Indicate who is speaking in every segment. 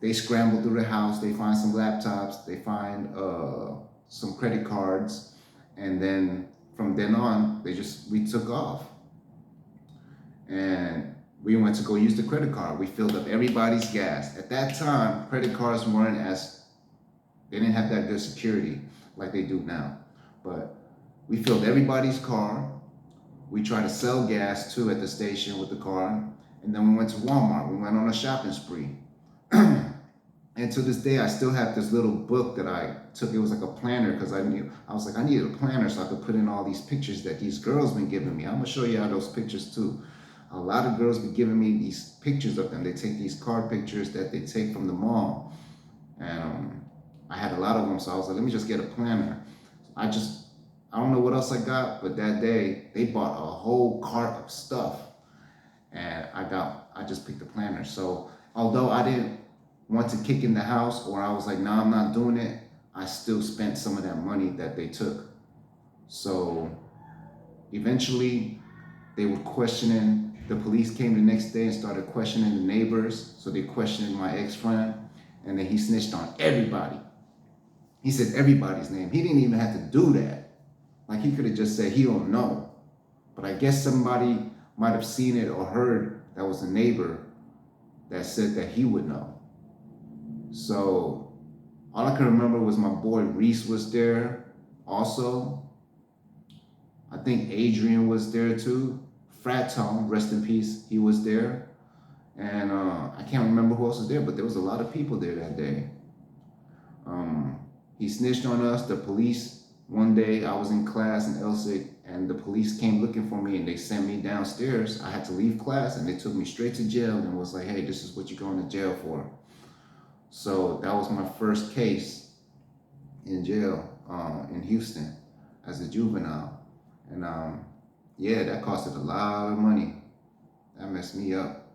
Speaker 1: they scramble through the house, they find some laptops, they find some credit cards, and then from then on, we took off. And we went to go use the credit card. We filled up everybody's gas. At that time, credit cards they didn't have that good security like they do now. But we filled everybody's car. We tried to sell gas too at the station with the car. And then we went to Walmart. We went on a shopping spree. And to this day, I still have this little book that I took. It was like a planner because I was like, I needed a planner so I could put in all these pictures that these girls been giving me. I'm gonna show you all those pictures too. A lot of girls be giving me these pictures of them. They take these card pictures that they take from the mall. And I had a lot of them, so I was like, let me just get a planner. I don't know what else I got, but that day they bought a whole cart of stuff. And I just picked the planner. So although I didn't want to kick in the house, or I was like, nah, I'm not doing it, I still spent some of that money that they took. So eventually they were questioning. The police came the next day and started questioning the neighbors. So they questioned my ex-friend, and then he snitched on everybody. He said everybody's name. He didn't even have to do that. Like, he could have just said he don't know. But I guess somebody might have seen it or heard that was a neighbor that said that he would know. So all I can remember was my boy Reese was there also. I think Adrian was there too. Fratone, rest in peace, he was there. And I can't remember who else was there, but there was a lot of people there that day. He snitched on us. The police, one day I was in class in Elsig, and the police came looking for me and they sent me downstairs. I had to leave class and they took me straight to jail and was like, hey, this is what you're going to jail for. So that was my first case in jail in Houston as a juvenile. And yeah, that costed a lot of money. That messed me up.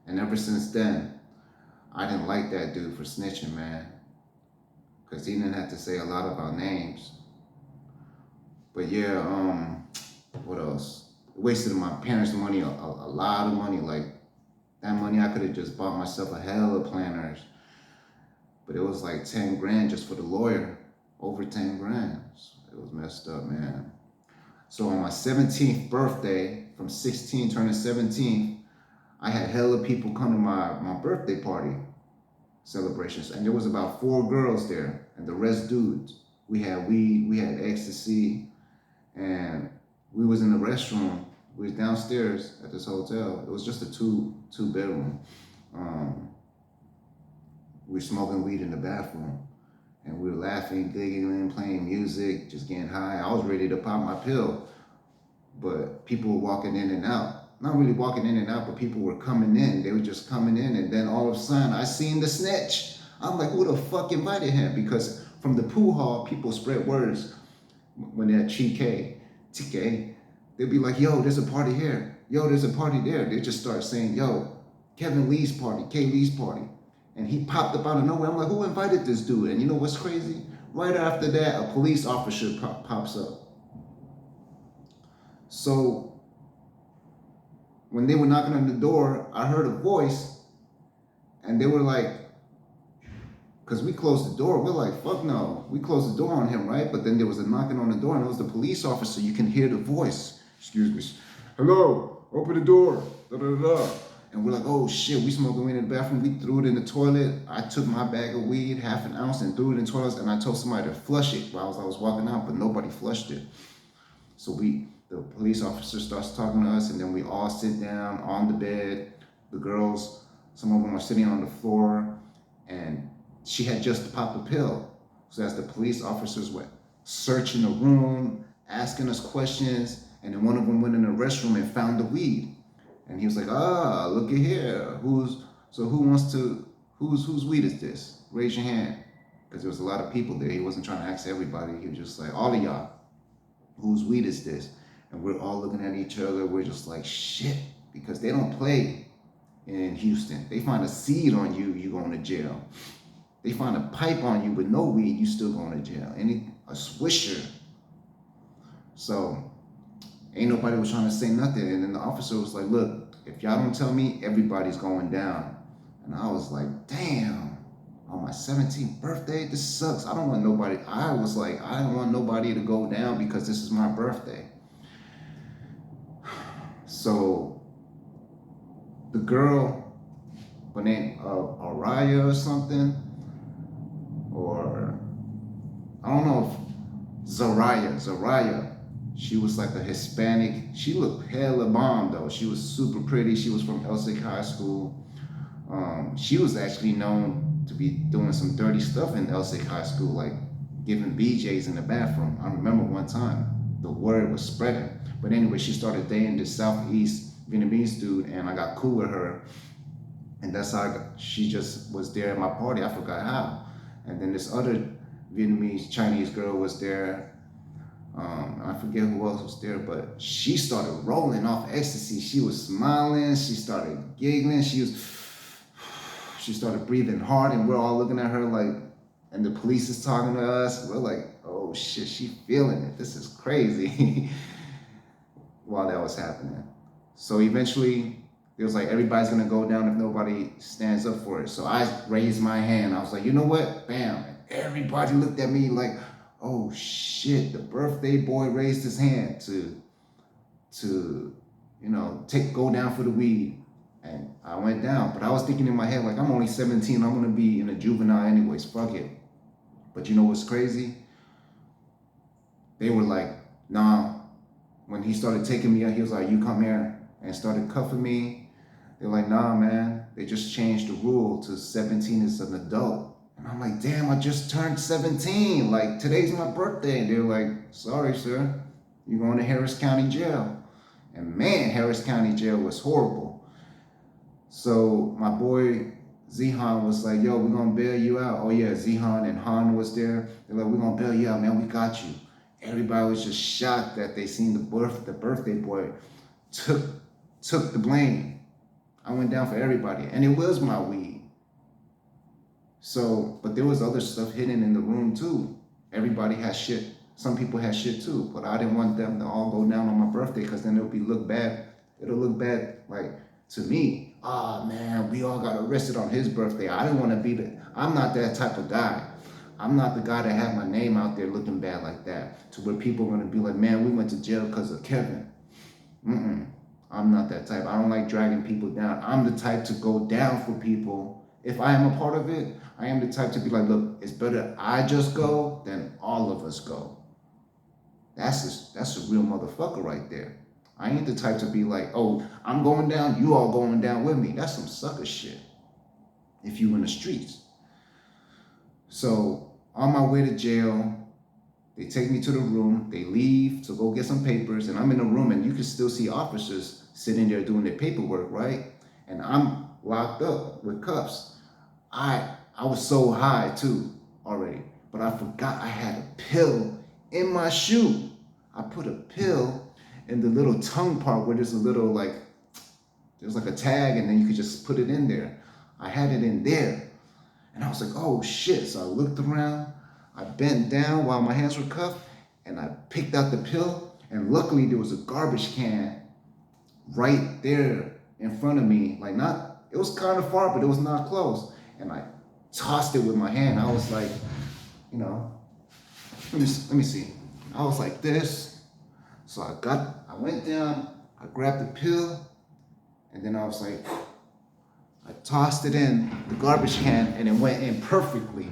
Speaker 1: And ever since then, I didn't like that dude for snitching, man. Because he didn't have to say a lot of our names. But yeah, what else? Wasted my parents' money, a lot of money. Like, that money I could have just bought myself a hell of planners. But it was like 10 grand just for the lawyer. Over 10 grand. It was messed up, man. So on my 17th birthday, from 16 turning 17, I had hella people come to my birthday party celebrations. And there was about 4 girls there and the rest dudes. We had weed, we had ecstasy, and we was in the restroom. We was downstairs at this hotel. It was just a two bedroom. We were smoking weed in the bathroom. And we were laughing, giggling, playing music, just getting high. I was ready to pop my pill. But people were walking in and out. Not really walking in and out, but people were coming in. They were just coming in. And then all of a sudden, I seen the snitch. I'm like, who the fuck invited him? Because from the pool hall, people spread words when they're at TK. They'd be like, yo, there's a party here. Yo, there's a party there. They just start saying, yo, Kevin Lee's party, K Lee's party. And he popped up out of nowhere. I'm like, who invited this dude? And you know what's crazy? Right after that, a police officer pops up. So when they were knocking on the door, I heard a voice, and they were like, because we closed the door, we're like, fuck no. We closed the door on him, right? But then there was a knocking on the door, and it was the police officer. You can hear the voice. Excuse me. Hello, open the door. Da, da, da, da. And we're like, oh shit, we smoking weed in the bathroom. We threw it in the toilet. I took my bag of weed, half an ounce, and threw it in the toilet. And I told somebody to flush it while I was walking out, but nobody flushed it. So the police officer starts talking to us, and then we all sit down on the bed. The girls, some of them are sitting on the floor, and she had just popped a pill. So as the police officers went searching the room, asking us questions, and then one of them went in the restroom and found the weed. And he was like, look at here. Whose weed is this? Raise your hand. Because there was a lot of people there. He wasn't trying to ask everybody. He was just like, all of y'all, whose weed is this? And we're all looking at each other. We're just like, shit. Because they don't play in Houston. They find a seed on you, you going to jail. They find a pipe on you with no weed, you still going to jail. A swisher. So ain't nobody was trying to say nothing. And then the officer was like, look, if y'all don't tell me, everybody's going down. And I was like, damn. 17th birthday? This sucks. I don't want nobody. I was like, I don't want nobody to go down because this is my birthday. So the girl, her name Araya or something, or I don't know if Zaraya. She was like a Hispanic. She looked hella bomb though. She was super pretty. She was from Elsik High School. She was actually known to be doing some dirty stuff in Elsik High School, like giving BJs in the bathroom. I remember one time the word was spreading. But anyway, she started dating this Southeast Vietnamese dude, and I got cool with her. And that's how she just was there at my party. I forgot how. And then this other Vietnamese Chinese girl was there. I forget who else was there, but she started rolling off ecstasy. She was smiling. She started giggling. She started breathing hard, and we're all looking at her like, and the police is talking to us. We're like, oh shit, she feeling it. This is crazy. While that was happening. So eventually, it was like, everybody's gonna go down if nobody stands up for it. So I raised my hand. I was like, you know what? Bam. And everybody looked at me like, oh shit, the birthday boy raised his hand to go down for the weed. And I went down. But I was thinking in my head, like, I'm only 17, I'm gonna be in a juvenile anyways, fuck it. But you know what's crazy? They were like, nah. When he started taking me out, he was like, you come here, and started cuffing me. They're like, nah, man, they just changed the rule to 17 is an adult. And I'm like, damn, I just turned 17. Like, today's my birthday. And they're like, sorry, sir, you're going to Harris County Jail. And man, Harris County Jail was horrible. So my boy Zihan was like, yo, we're going to bail you out. Oh yeah, Zihan and Han was there. They're like, we're going to bail you out, man, we got you. Everybody was just shocked that they seen the birthday boy took the blame. I went down for everybody, and it was my weed. So, but there was other stuff hidden in the room too. Everybody had shit. Some people had shit too, but I didn't want them to all go down on my birthday because then it'll look bad. It'll look bad, like, to me. Ah, man, we all got arrested on his birthday. I didn't want to be I'm not that type of guy. I'm not the guy that had my name out there looking bad like that, to where people are gonna be like, man, we went to jail because of Kevin. I'm not that type. I don't like dragging people down. I'm the type to go down for people. If I am a part of it, I am the type to be like, look, it's better I just go than all of us go. That's a real motherfucker right there. I ain't the type to be like, oh, I'm going down, you all going down with me. That's some sucker shit if you in the streets. So on my way to jail, they take me to the room, they leave to go get some papers, and I'm in the room, and you can still see officers sitting there doing their paperwork, right? And I'm locked up with cuffs. I was so high too already, but I forgot I had a pill in my shoe. I put a pill in the little tongue part where there's a little there's like a tag, and then you could just put it in there. I had it in there. And I was like, oh shit. So I looked around, I bent down while my hands were cuffed, and I picked out the pill. And luckily there was a garbage can right there in front of me. It was kind of far, but it was not close. And I tossed it with my hand. I was like, let me see. I was like this. So I went down, I grabbed the pill, and then I was like, I tossed it in the garbage can, and it went in perfectly.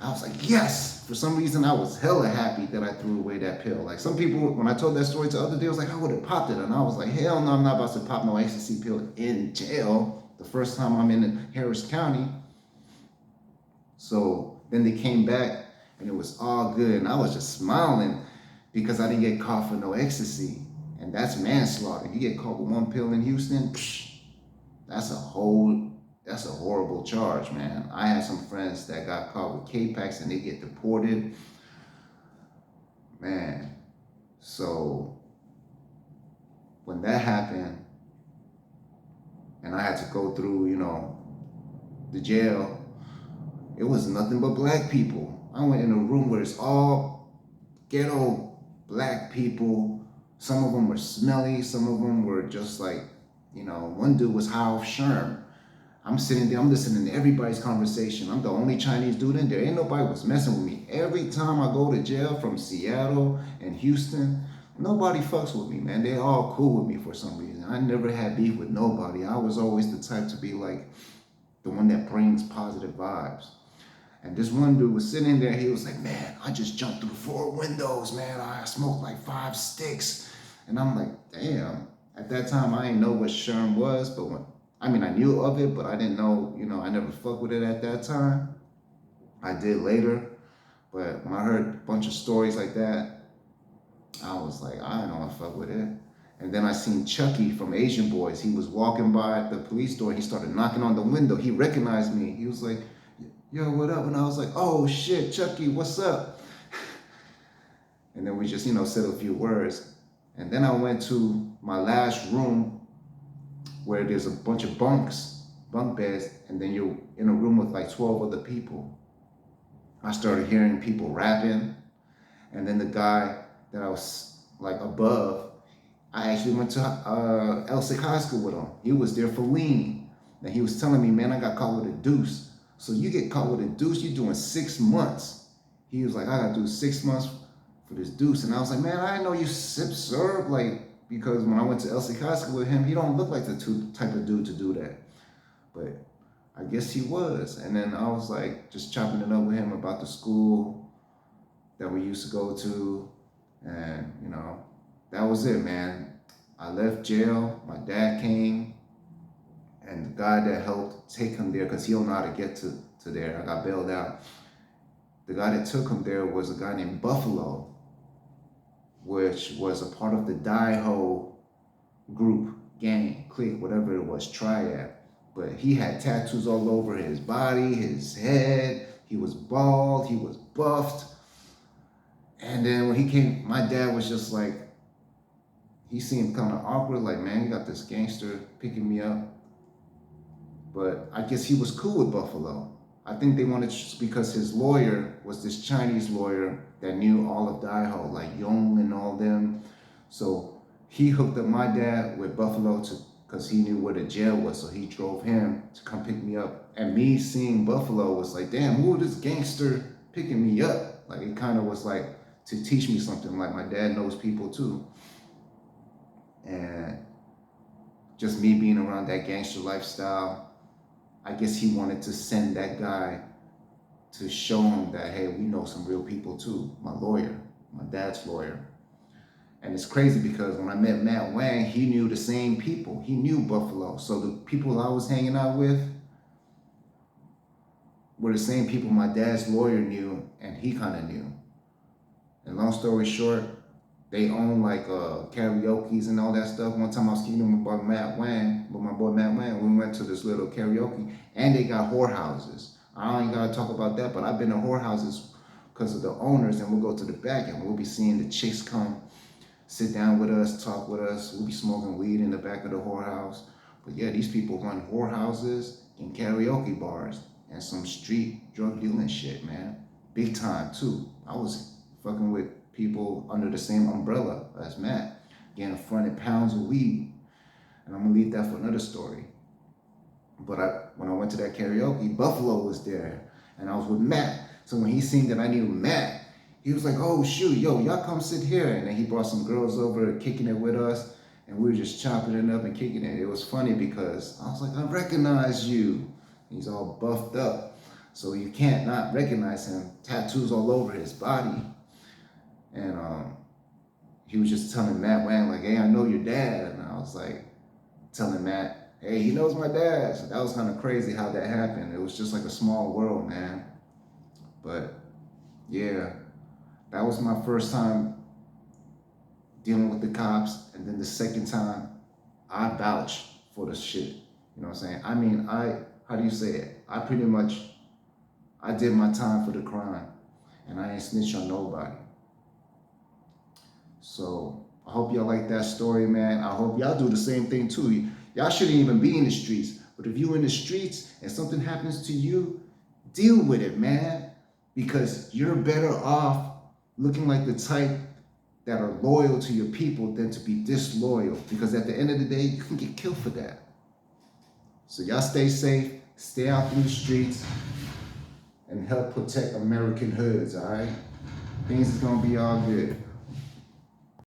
Speaker 1: I was like, yes! For some reason, I was hella happy that I threw away that pill. Like, some people, when I told that story to other dudes, was like, I would have popped it. And I was like, hell no, I'm not about to pop no ecstasy pill in jail the first time I'm in Harris County. So then they came back, and it was all good. And I was just smiling because I didn't get caught for no ecstasy. And that's manslaughter. You get caught with one pill in Houston, that's a horrible charge, man. I had some friends that got caught with K-Packs and they get deported. Man, so when that happened and I had to go through, the jail, it was nothing but black people. I went in a room where it's all ghetto black people. Some of them were smelly, some of them were just like, one dude was high off Sherm. I'm sitting there, I'm listening to everybody's conversation. I'm the only Chinese dude in there. Ain't nobody was messing with me. Every time I go to jail from Seattle and Houston, nobody fucks with me, man. They all cool with me for some reason. I never had beef with nobody. I was always the type to be like the one that brings positive vibes. And this one dude was sitting there, he was like, man, I just jumped through 4 windows, man. I smoked like 5 sticks. And I'm like, damn. At that time, I didn't know what Sherm was, but I knew of it, but I didn't know, I never fucked with it at that time. I did later, but when I heard a bunch of stories like that, I was like, I don't know if I fuck with it. And then I seen Chucky from Asian Boys. He was walking by the police door. He started knocking on the window. He recognized me. He was like, yo, what up? And I was like, oh shit, Chucky, what's up? And then we just, said a few words. And then I went to my last room where there's a bunch of bunk beds, and then you're in a room with like 12 other people. I started hearing people rapping, and then the guy that I was like above, I actually went to Elsick High School with him. He was there for lean. And he was telling me, man, I got caught with a deuce. So you get caught with a deuce, you're doing 6 months. He was like, I gotta do 6 months for this deuce. And I was like, man, I didn't know you sip syrup, because when I went to Elsick High School with him, he don't look like the type of dude to do that. But I guess he was. And then I was like, just chopping it up with him about the school that we used to go to. And, that was it, man. I left jail. My dad came. And the guy that helped take him there, because he don't know how to get to there, I got bailed out. The guy that took him there was a guy named Buffalo, which was a part of the Die-Ho group, gang, clique, whatever it was, triad. But he had tattoos all over his body, his head. He was bald, he was buffed. And then when he came, my dad was just like, he seemed kind of awkward, like, man, you got this gangster picking me up. But I guess he was cool with Buffalo. I think they wanted, because his lawyer was this Chinese lawyer that knew all of Die-Ho, like Young and all them. So he hooked up my dad with Buffalo because he knew where the jail was. So he drove him to come pick me up. And me seeing Buffalo was like, damn, who is this gangster picking me up? Like, it kind of was like to teach me something. Like, my dad knows people too. And just me being around that gangster lifestyle, I guess he wanted to send that guy to show him that, hey, we know some real people too. My lawyer, my dad's lawyer. And it's crazy because when I met Matt Wang, he knew the same people. He knew Buffalo. So the people I was hanging out with were the same people my dad's lawyer knew, and he kind of knew. And long story short, they own like karaoke's and all that stuff. One time I was kicking with my boy Matt Wang, we went to this little karaoke, and they got whorehouses. I ain't gotta talk about that, but I've been to whorehouses because of the owners, and we'll go to the back and we'll be seeing the chicks come sit down with us, talk with us. We'll be smoking weed in the back of the whorehouse. But yeah, these people run whorehouses and karaoke bars and some street drug dealing shit, man. Big time too. I was fucking with people under the same umbrella as Matt, getting fronted pounds of weed. And I'm gonna leave that for another story. But when I went to that karaoke, Buffalo was there, and I was with Matt. So when he seen that I knew Matt, he was like, oh shoot, yo, y'all come sit here. And then he brought some girls over, kicking it with us, and we were just chopping it up and kicking it. It was funny because I was like, I recognize you. He's all buffed up, so you can't not recognize him. Tattoos all over his body. And he was just telling Matt Wang, like, hey, I know your dad. And I was like, telling Matt, hey, he knows my dad. So that was kind of crazy how that happened. It was just like a small world, man. But yeah, that was my first time dealing with the cops. And then the second time, I vouched for the shit. You know what I'm saying? I mean, how do you say it? I did my time for the crime. And I ain't snitch on nobody. So I hope y'all like that story, man. I hope y'all do the same thing too. Y'all shouldn't even be in the streets. But if you're in the streets and something happens to you, deal with it, man. Because you're better off looking like the type that are loyal to your people than to be disloyal. Because at the end of the day, you can get killed for that. So y'all stay safe, stay out through the streets, and help protect American hoods, all right? Things is gonna be all good.